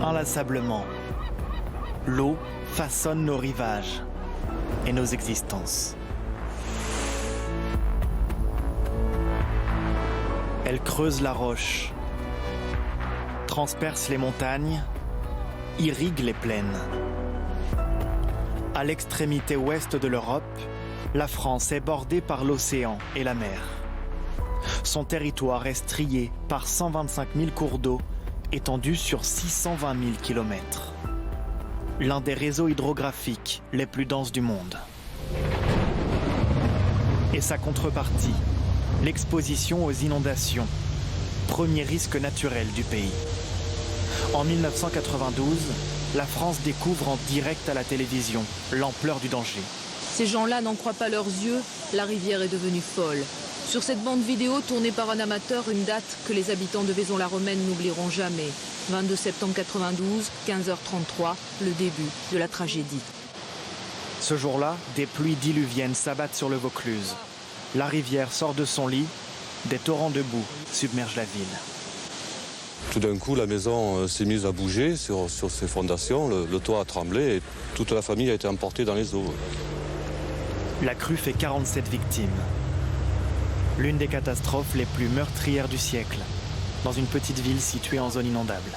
Inlassablement, l'eau façonne nos rivages et nos existences. Elle creuse la roche, transperce les montagnes, irrigue les plaines. À l'extrémité ouest de l'Europe, la France est bordée par l'océan et la mer. Son territoire est strié par 125 000 cours d'eau étendus sur 620 000 km. L'un des réseaux hydrographiques les plus denses du monde. Et sa contrepartie, l'exposition aux inondations, premier risque naturel du pays. En 1992, la France découvre en direct à la télévision l'ampleur du danger. Ces gens-là n'en croient pas leurs yeux, la rivière est devenue folle. Sur cette bande vidéo tournée par un amateur, une date que les habitants de Vaison-la-Romaine n'oublieront jamais. 22 septembre 92, 15h33, le début de la tragédie. Ce jour-là, des pluies diluviennes s'abattent sur le Vaucluse. La rivière sort de son lit, des torrents de boue submergent la ville. Tout d'un coup, la maison s'est mise à bouger sur ses fondations, le toit a tremblé et toute la famille a été emportée dans les eaux. La crue fait 47 victimes. L'une des catastrophes les plus meurtrières du siècle, dans une petite ville située en zone inondable.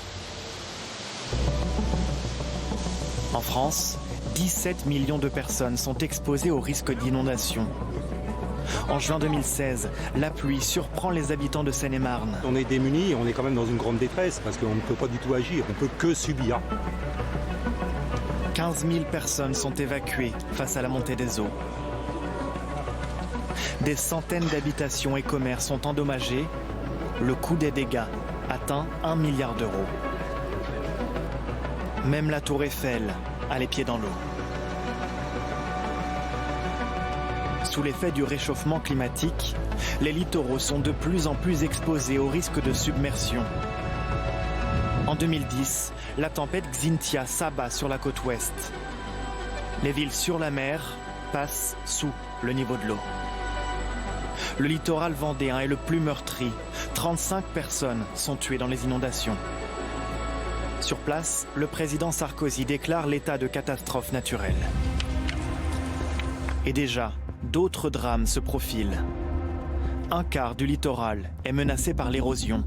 En France, 17 millions de personnes sont exposées au risque d'inondation. En juin 2016, la pluie surprend les habitants de Seine-et-Marne. On est démunis et on est quand même dans une grande détresse parce qu'on ne peut pas du tout agir, on ne peut que subir. 15 000 personnes sont évacuées face à la montée des eaux. Des centaines d'habitations et commerces sont endommagés. Le coût des dégâts atteint 1 milliard d'euros. Même la tour Eiffel a les pieds dans l'eau. Sous l'effet du réchauffement climatique, les littoraux sont de plus en plus exposés au risque de submersion. En 2010, la tempête Xynthia s'abat sur la côte ouest. Les villes sur la mer passent sous le niveau de l'eau. Le littoral vendéen est le plus meurtri. 35 personnes sont tuées dans les inondations. Sur place, le président Sarkozy déclare l'état de catastrophe naturelle. Et déjà, d'autres drames se profilent. Un quart du littoral est menacé par l'érosion.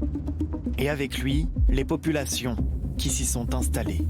Et avec lui, les populations qui s'y sont installées.